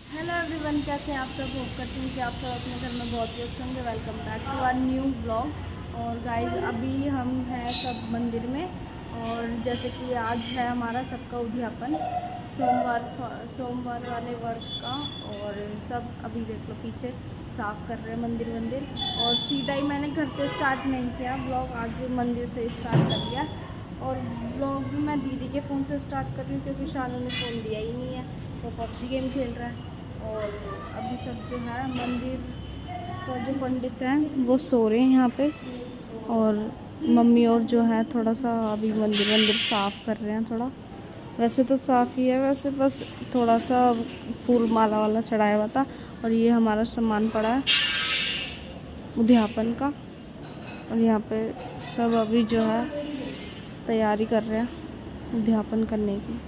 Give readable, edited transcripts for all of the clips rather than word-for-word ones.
Hello everyone, कैसे हैं आप सब। होप करती हूँ कि आप सब अपने घर में बहुत ही अच्छे होंगे। Welcome back to our new blog. और गाइस, अभी हम हैं सब मंदिर में। और जैसे कि आज है हमारा सबका उद्यापन, सोमवार वाले वर्क का। और सब अभी देख लो पीछे साफ़ कर रहे हैं मंदिर। और सीधा ही मैंने घर से स्टार्ट नहीं किया ब्लॉग, आज मंदिर से स्टार्ट कर दिया। और ब्लॉग भी मैं दीदी के फ़ोन से स्टार्ट कर रही हूँ क्योंकि शानू ने फ़ोन दिया ही नहीं है, वो पबजी गेम खेल रहा है। और अभी सब जो है मंदिर का जो पंडित हैं वो सो रहे हैं यहाँ पे। और मम्मी और जो है थोड़ा सा अभी मंदिर साफ़ कर रहे हैं। थोड़ा वैसे तो साफ़ ही है, वैसे बस थोड़ा सा फूल माला वाला चढ़ाया हुआ था। और ये हमारा सामान पड़ा है उद्यापन का। और यहाँ पे सब अभी जो है तैयारी कर रहे हैं उद्यापन करने की।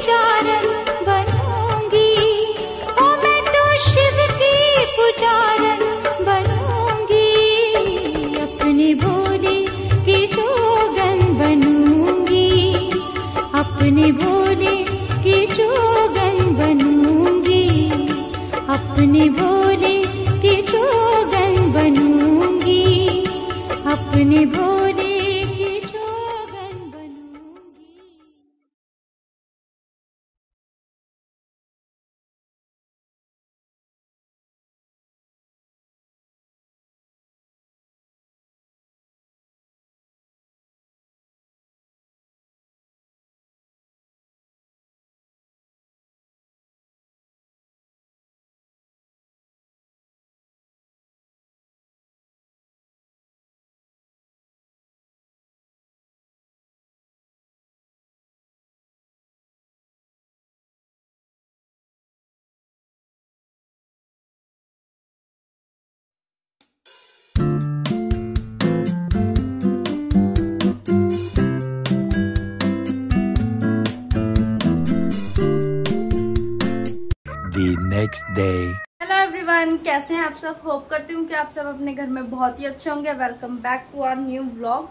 पुजारन बनूंगी, ओ मैं तो शिव की पुजारन बनूंगी, अपने भोले की जोगन बनूंगी, अपने भोले की जोगन बनूंगी, अपने भोले की जोगन बनूंगी, अपने भोले की जोगन बनूंगी। The next day. Hello everyone, कैसे हैं आप सब। होप करती हूँ कि आप सब अपने घर में बहुत ही अच्छे होंगे। Welcome back to our new vlog.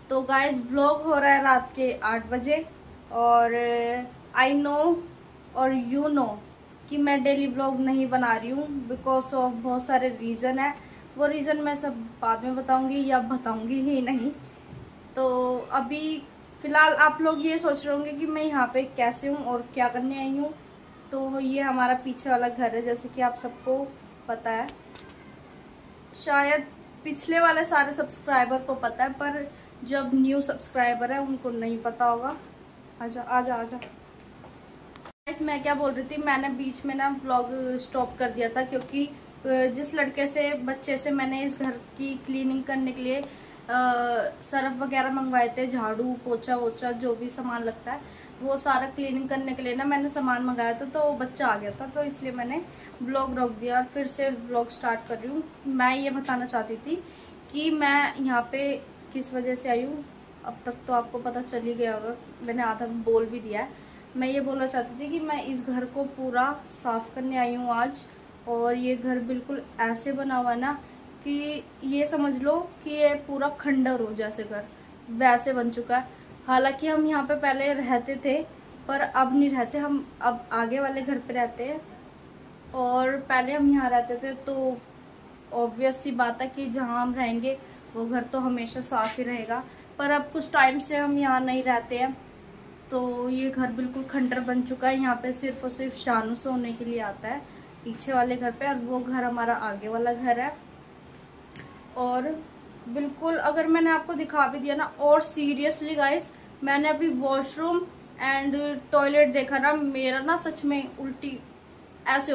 तो गाइस, व्लॉग हो रहा है रात के 8 बजे और आई नो और यू नो कि मैं डेली व्लॉग नहीं बना रही हूँ बिकॉज ऑफ बहुत सारे रीज़न है। वो रीज़न मैं सब बाद में बताऊँगी या बताऊँगी ही नहीं। तो अभी फ़िलहाल आप लोग ये सोच रहे होंगे कि मैं यहाँ पे कैसे हूँ और क्या करने आई हूँ। तो ये हमारा पीछे वाला घर है, जैसे कि आप सबको पता है। शायद पिछले वाले सारे सब्सक्राइबर को पता है, पर जो अब न्यू सब्सक्राइबर है उनको नहीं पता होगा। आजा आजा आजा। मैं क्या बोल रही थी, मैंने बीच में ना व्लॉग स्टॉप कर दिया था क्योंकि जिस लड़के से बच्चे से मैंने इस घर की क्लीनिंग करने के लिए सर्फ वगैरह मंगवाए थे, झाड़ू पोछा वोछा जो भी सामान लगता है वो सारा क्लीनिंग करने के लिए ना मैंने सामान मंगाया था, तो बच्चा आ गया था, तो इसलिए मैंने व्लॉग रोक दिया और फिर से व्लॉग स्टार्ट कर रही हूँ। मैं ये बताना चाहती थी कि मैं यहाँ पे किस वजह से आई हूँ। अब तक तो आपको पता चल ही गया होगा, मैंने आधा बोल भी दिया है। मैं ये बोलना चाहती थी कि मैं इस घर को पूरा साफ करने आई हूँ आज। और ये घर बिल्कुल ऐसे बना हुआ है ना कि ये समझ लो कि ये पूरा खंडर हो जैसे घर वैसे बन चुका है। हालांकि हम यहाँ पे पहले रहते थे पर अब नहीं रहते, हम अब आगे वाले घर पे रहते हैं। और पहले हम यहाँ रहते थे तो ऑब्वियस सी बात है कि जहाँ हम रहेंगे वो घर तो हमेशा साफ ही रहेगा। पर अब कुछ टाइम से हम यहाँ नहीं रहते हैं, तो ये घर बिल्कुल खंडर बन चुका है। यहाँ पे सिर्फ और सिर्फ शानू सोने के लिए आता है पीछे वाले घर पे, और वो घर हमारा आगे वाला घर है। और बिल्कुल अगर मैंने आपको दिखा भी दिया ना, और सीरियसली गाइस मैंने अभी वॉशरूम एंड टॉयलेट देखा ना, मेरा ना सच में उल्टी ऐसे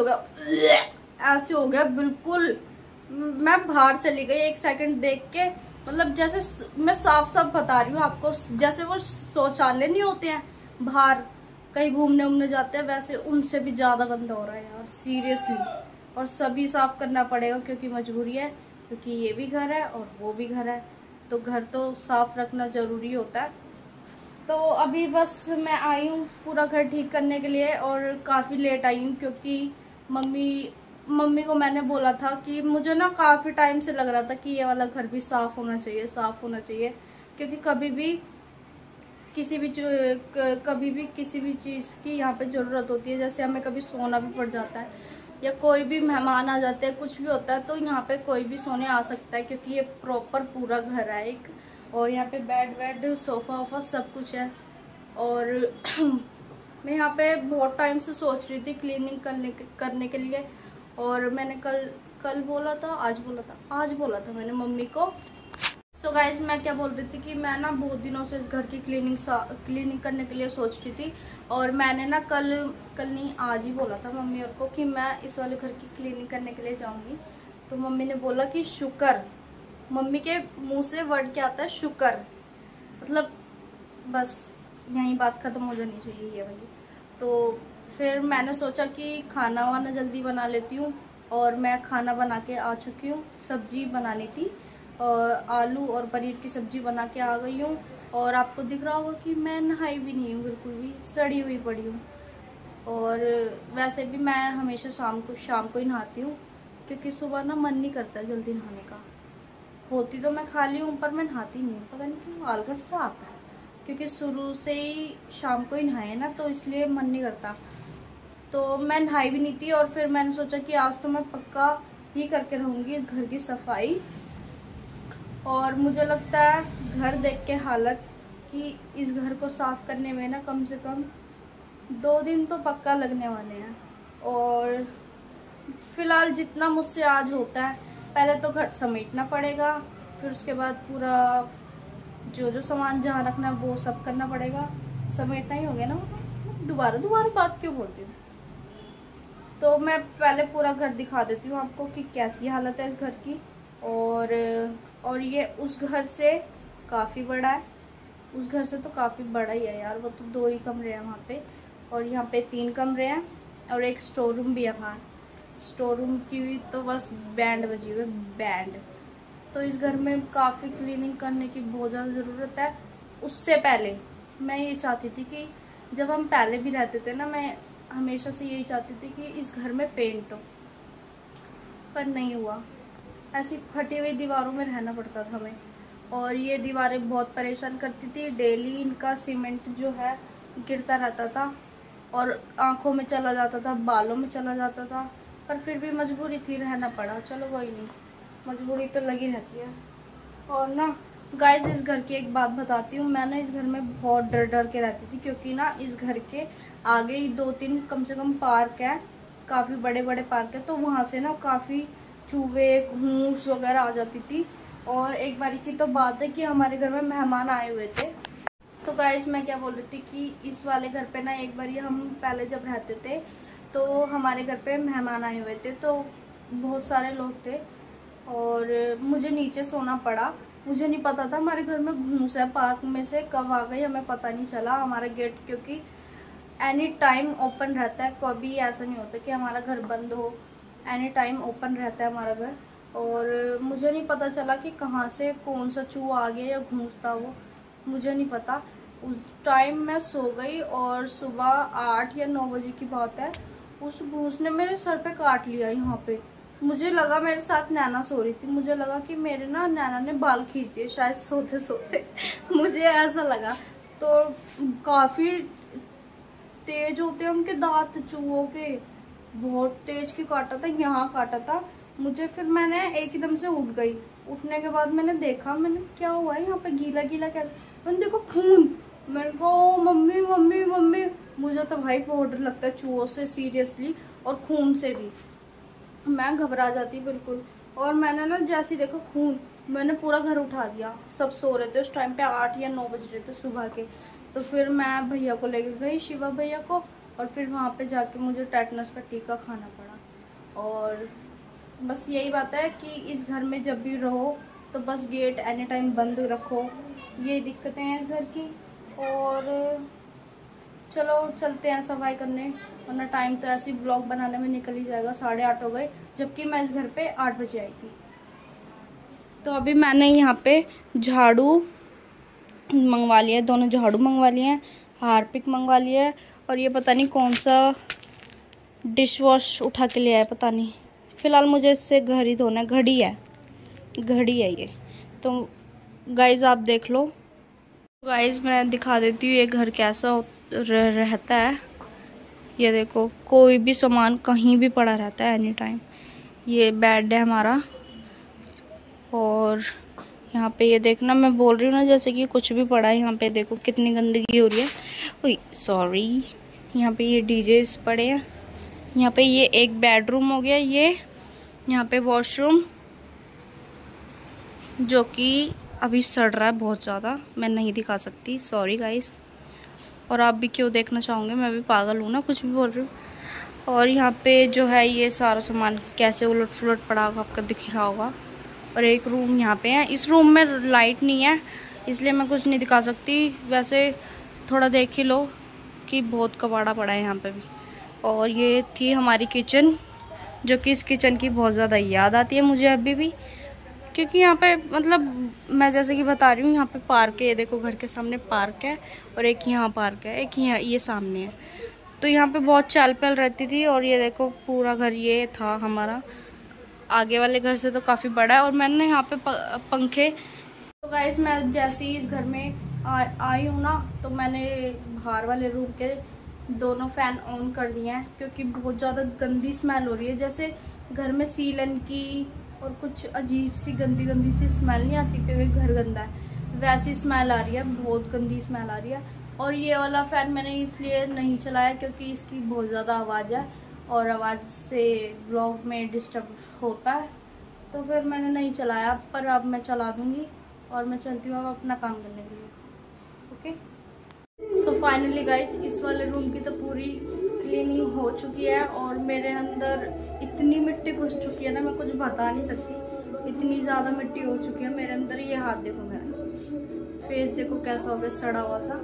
हो गया बिल्कुल। मैं बाहर चली गई 1 सेकंड देख के, मतलब जैसे मैं साफ साफ बता रही हूँ आपको, जैसे वो शौचालय नहीं होते हैं बाहर कहीं घूमने उमने जाते हैं, वैसे उनसे भी ज्यादा गंदा हो रहा है यार सीरियसली। और सभी साफ करना पड़ेगा क्योंकि मजबूरी है, क्योंकि ये भी घर है और वो भी घर है, तो घर तो साफ रखना जरूरी होता है। तो अभी बस मैं आई हूँ पूरा घर ठीक करने के लिए और काफ़ी लेट आई हूँ क्योंकि मम्मी को मैंने बोला था कि मुझे ना काफ़ी टाइम से लग रहा था कि ये वाला घर भी साफ़ होना चाहिए, साफ़ होना चाहिए। क्योंकि कभी भी किसी भी चीज़ की यहाँ पे ज़रूरत होती है, जैसे हमें कभी सोना भी पड़ जाता है या कोई भी मेहमान आ जाते हैं, कुछ भी होता है, तो यहाँ पे कोई भी सोने आ सकता है क्योंकि ये प्रॉपर पूरा घर है एक। और यहाँ पे बेड वेड सोफ़ा वोफा सब कुछ है। और मैं यहाँ पे बहुत टाइम से सोच रही थी क्लीनिंग करने के लिए। और मैंने कल बोला था, आज बोला था मैंने मम्मी को। सो गाइज, मैं क्या बोल रही थी कि मैं ना बहुत दिनों से इस घर की क्लीनिंग करने के लिए सोच रही थी। और मैंने ना कल नहीं आज ही बोला था मम्मी और को कि मैं इस वाले घर की क्लीनिंग करने के लिए जाऊंगी। तो मम्मी ने बोला कि शुक्र, मम्मी के मुंह से वर्ड क्या आता है, शुक्र। मतलब बस यहीं बात खत्म हो जानी चाहिए ये वाली। तो फिर मैंने सोचा कि खाना वाना जल्दी बना लेती हूँ, और मैं खाना बना के आ चुकी हूँ। सब्जी बनानी थी और आलू और पनीर की सब्जी बना के आ गई हूँ। और आपको दिख रहा होगा कि मैं नहाई भी नहीं हूँ, बिल्कुल भी सड़ी हुई पड़ी हूँ। और वैसे भी मैं हमेशा शाम को ही नहाती हूँ, क्योंकि सुबह ना मन नहीं करता जल्दी नहाने का। होती तो मैं खाली हूँ पर मैं नहाती नहीं हूँ, पता नहीं क्यों आलस सा आता है, क्योंकि शुरू से ही शाम को ही नहाए ना, तो इसलिए मन नहीं करता। तो मैं नहाई भी नहीं थी, और फिर मैंने सोचा कि आज तो मैं पक्का ही करके रहूँगी इस घर की सफाई। और मुझे लगता है घर देख के हालत कि इस घर को साफ़ करने में ना कम से कम 2 दिन तो पक्का लगने वाले हैं। और फिलहाल जितना मुझसे आज होता है, पहले तो घर समेटना पड़ेगा, फिर उसके बाद पूरा जो सामान जहाँ रखना है वो सब करना पड़ेगा। समेटना ही हो गया ना, दोबारा बात क्यों बोलती हूँ। तो मैं पहले पूरा घर दिखा देती हूँ आपको कि कैसी हालत है इस घर की। और ये उस घर से काफ़ी बड़ा है, उस घर से तो काफ़ी बड़ा ही है यार, वो तो 2 ही कमरे हैं वहाँ पे, और यहाँ पे 3 कमरे हैं, और एक स्टोर रूम भी है बाहर। स्टोर रूम की भी तो बस बैंड बजी हुई, बैंड। तो इस घर में काफ़ी क्लीनिंग करने की बहुत ज़्यादा ज़रूरत है। उससे पहले मैं ये चाहती थी कि जब हम पहले भी रहते थे ना, मैं हमेशा से यही चाहती थी कि इस घर में पेंट हो, पर नहीं हुआ। ऐसी फटी हुई दीवारों में रहना पड़ता था हमें, और ये दीवारें बहुत परेशान करती थी। डेली इनका सीमेंट जो है गिरता रहता था, और आँखों में चला जाता था, बालों में चला जाता था, पर फिर भी मजबूरी थी, रहना पड़ा। चलो कोई नहीं, मजबूरी तो लगी रहती है। और ना गाइस, इस घर की एक बात बताती हूँ, मैं ना इस घर में बहुत डर के रहती थी, क्योंकि ना इस घर के आगे ही 2-3 कम से कम पार्क है, काफ़ी बड़े पार्क है। तो वहाँ से ना काफ़ी चूहे घूस वगैरह आ जाती थी। और एक बारी की तो बात है कि हमारे घर में मेहमान आए हुए थे। तो गाइस, मैं क्या बोल रही थी कि इस वाले घर पे ना एक बारी हम पहले जब रहते थे, तो हमारे घर पे मेहमान आए हुए थे, तो बहुत सारे लोग थे, और मुझे नीचे सोना पड़ा। मुझे नहीं पता था हमारे घर में घूस है, पार्क में से कब आ गई हमें पता नहीं चला। हमारा गेट क्योंकि एनी टाइम ओपन रहता है, कभी ऐसा नहीं होता कि हमारा घर बंद हो, एनी टाइम ओपन रहता है हमारा घर। और मुझे नहीं पता चला कि कहाँ से कौन सा चूहा आ गया या घूस था, वो मुझे नहीं पता। उस टाइम मैं सो गई, और सुबह 8 या 9 बजे की बात है, उस घूस ने मेरे सर पे काट लिया यहाँ पे। मुझे लगा मेरे साथ नैना सो रही थी, मुझे लगा कि मेरे ना नैना ने बाल खींच दिए शायद सोते सोते मुझे ऐसा लगा। तो काफ़ी तेज होते हैं उनके दांत चूहों के, बहुत तेज की काटा था, यहाँ काटा था मुझे। फिर मैंने एकदम से उठ गई। उठने के बाद मैंने देखा, मैंने क्या हुआ है यहाँ पे, गीला गीला कैसे, मैंने देखो खून। मेरे को मम्मी मम्मी मम्मी, मुझे तो भाई बहुत डर लगता है चूहों से सीरियसली, और खून से भी मैं घबरा जाती बिल्कुल। और मैंने ना जैसे देखो खून, मैंने पूरा घर उठा दिया। सब सो रहे थे उस टाइम पे, 8 या 9 बज रहे थे सुबह के। तो फिर मैं भैया को लेके गई, शिवा भैया को, और फिर वहाँ पे जाके मुझे टेटनस का टीका खाना पड़ा। और बस यही बात है कि इस घर में जब भी रहो तो बस गेट एनी टाइम बंद रखो, ये दिक्कतें हैं इस घर की। और चलो चलते हैं सफाई करने, वरना टाइम तो ऐसे ब्लॉग बनाने में निकल ही जाएगा। 8:30 हो गए, जबकि मैं इस घर पे 8 बजे आई थी। तो अभी मैंने यहाँ पे झाड़ू मंगवा लिया, दोनों झाड़ू मंगवा लिए हैं, हार्पिक मंगवा लिया है, और ये पता नहीं कौन सा डिश वॉश उठा के ले आया, पता नहीं। फ़िलहाल मुझे इससे घर ही धोना है, घड़ी है ये। तो गाइज़ आप देख लो। गाइज़ मैं दिखा देती हूँ ये घर कैसा रहता है। ये देखो, कोई भी सामान कहीं भी पड़ा रहता है एनी टाइम। ये बेड है हमारा, और यहाँ पे ये देखना, मैं बोल रही हूँ ना जैसे कि कुछ भी पड़ा है। यहाँ पे देखो कितनी गंदगी हो रही है, ओए सॉरी। यहाँ पे ये डीजेस पड़े हैं। यहाँ पे ये एक बेडरूम हो गया, ये यहाँ पे वॉशरूम जो कि अभी सड़ रहा है बहुत ज़्यादा, मैं नहीं दिखा सकती, सॉरी गाइस। और आप भी क्यों देखना चाहोगे, मैं भी पागल हूँ ना, कुछ भी बोल रही हूँ। और यहाँ पे जो है ये सारा सामान कैसे उलट फुलट पड़ा होगा, आपका दिख रहा होगा। और एक रूम यहाँ पे है, इस रूम में लाइट नहीं है इसलिए मैं कुछ नहीं दिखा सकती। वैसे थोड़ा देख ही लो कि बहुत कबाड़ा पड़ा है यहाँ पे भी। और ये थी हमारी किचन, जो कि इस किचन की बहुत ज़्यादा याद आती है मुझे अभी भी, क्योंकि यहाँ पे मतलब मैं जैसे कि बता रही हूँ, यहाँ पे पार्क है, ये देखो घर के सामने पार्क है, और एक यहाँ पार्क है, एक यहाँ ये सामने है। तो यहाँ पे बहुत चहल पहल रहती थी। और ये देखो पूरा घर ये था हमारा, आगे वाले घर से तो काफ़ी बड़ा है। और मैंने यहाँ पे पंखे, तो गाइस मैं जैसे ही इस घर में आई हूँ ना, तो मैंने बाहर वाले रूम के दोनों फ़ैन ऑन कर दिए हैं, क्योंकि बहुत ज़्यादा गंदी स्मेल हो रही है। जैसे घर में सीलन की और कुछ अजीब सी गंदी गंदी सी स्मेल नहीं आती क्योंकि घर गंदा है, वैसी स्मेल आ रही है, बहुत गंदी स्मेल आ रही है। और ये वाला फ़ैन मैंने इसलिए नहीं चलाया क्योंकि इसकी बहुत ज़्यादा आवाज़ है और आवाज़ से ब्लॉग में डिस्टर्ब होता है, तो फिर मैंने नहीं चलाया। पर अब मैं चला दूँगी और मैं चलती हूँ अब अपना काम करने के लिए। ओके, सो फाइनली गाइस इस वाले रूम की तो पूरी क्लीनिंग हो चुकी है और मेरे अंदर इतनी मिट्टी घुस चुकी है ना, मैं कुछ बता नहीं सकती, इतनी ज़्यादा मिट्टी हो चुकी है मेरे अंदर। ये हाथ देखो, मेरा फेस देखो कैसा हो गया, सड़ा हुआ सा।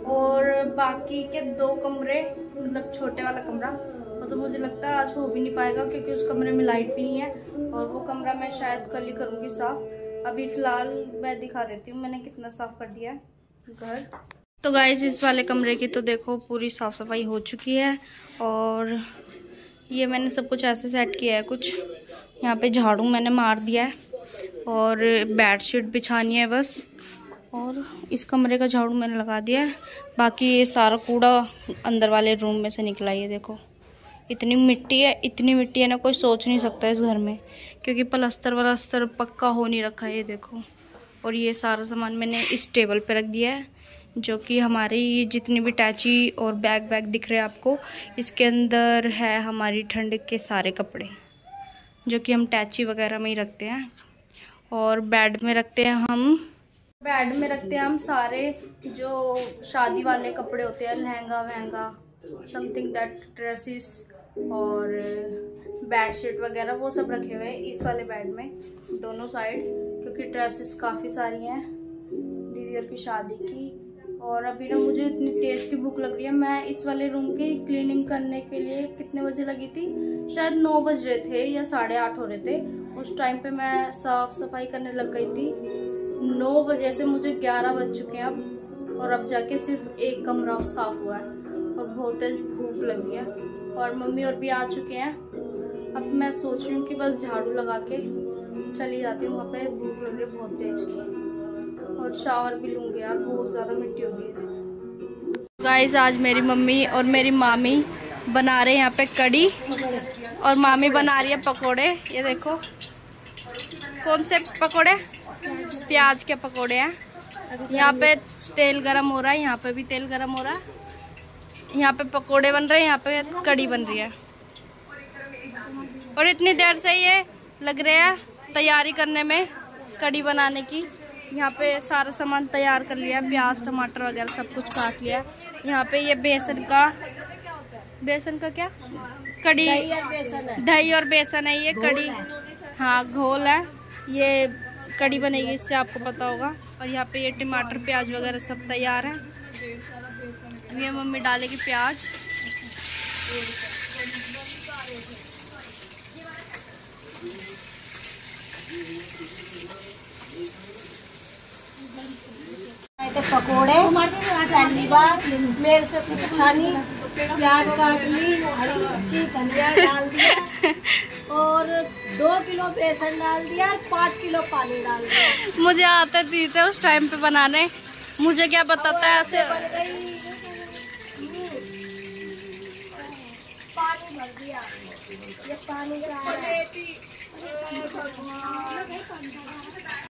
और बाकी के 2 कमरे, मतलब छोटे वाला कमरा, वो तो मुझे लगता है आज हो भी नहीं पाएगा क्योंकि उस कमरे में लाइट भी नहीं है, और वो कमरा मैं शायद कल ही करूँगी साफ़। अभी फ़िलहाल मैं दिखा देती हूँ मैंने कितना साफ़ कर दिया है घर। तो गाइस इस वाले कमरे की तो देखो पूरी साफ़ सफाई हो चुकी है, और ये मैंने सब कुछ ऐसे सेट किया है। कुछ यहाँ पे झाड़ू मैंने मार दिया है और बेडशीट बिछानी है बस, और इस कमरे का झाड़ू मैंने लगा दिया है। बाकी ये सारा कूड़ा अंदर वाले रूम में से निकला, ये देखो इतनी मिट्टी है, इतनी मिट्टी है ना, कोई सोच नहीं सकता इस घर में, क्योंकि प्लास्टर वलास्टर पक्का हो नहीं रखा है, ये देखो। और ये सारा सामान मैंने इस टेबल पे रख दिया है, जो कि हमारी ये जितनी भी टैची और बैग दिख रहे हैं आपको, इसके अंदर है हमारी ठंड के सारे कपड़े, जो कि हम टैची वगैरह में ही रखते हैं। और बेड में रखते हैं हम सारे जो शादी वाले कपड़े होते हैं, लहंगा वहंगा समथिंग दैट, ड्रेसेस और बेडशीट वगैरह, वो सब रखे हुए हैं इस वाले बेड में दोनों साइड, क्योंकि ड्रेसेस काफ़ी सारी हैं दीदी और की शादी की। और अभी ना मुझे इतनी तेज़ की भूख लग रही है। मैं इस वाले रूम की क्लीनिंग करने के लिए कितने बजे लगी थी, शायद 9 बज रहे थे या 8:30 हो रहे थे। उस टाइम पे मैं साफ़ सफाई करने लग गई थी। 9 बजे से मुझे 11 बज चुके हैं अब, और अब जाके सिर्फ एक कमरा साफ़ हुआ है और बहुत तेज भूख लगी है। और मम्मी और भी आ चुके हैं। अब मैं सोच रही हूँ कि बस झाड़ू लगा के चली जाती हूँ, वहाँ पे भूख लग रही है बहुत तेज की, और शावर भी लूँगी यार, बहुत ज़्यादा मिट्टी हो गई है। गाइस आज मेरी मम्मी और मेरी मामी बना रहे हैं यहाँ पे कड़ी, और मामी बना रही है पकोड़े। ये देखो कौन से पकोड़े, प्याज के पकोड़े हैं। यहाँ पे तेल गरम हो रहा है, यहाँ पे भी तेल गरम हो रहा है, यहाँ पे पकोड़े बन रहे हैं, यहाँ पे कड़ी बन रही है। और इतनी देर से ये लग रहे हैं तैयारी करने में कड़ी बनाने की। यहाँ पे सारा सामान तैयार कर लिया, प्याज टमाटर वगैरह सब कुछ काट लिया। यहाँ पे ये बेसन का क्या कड़ी, दही और बेसन है ये कड़ी, हाँ घोल है, ये कड़ी बनेगी इससे, आपको पता होगा। और यहाँ पे ये टमाटर प्याज वगैरह सब तैयार है। ये मम्मी डालेगी प्याज, तो पकोड़े पहली बार मेरे से पूछा नहीं, प्याज काट ली, हरी मिर्ची धनिया डाल दिया और 2 किलो बेसन डाल दिया, 5 किलो पानी डाल दिया। मुझे आते थे उस टाइम पे बनाने, मुझे क्या बताता है ऐसे। पानी भर दिया, ये पानी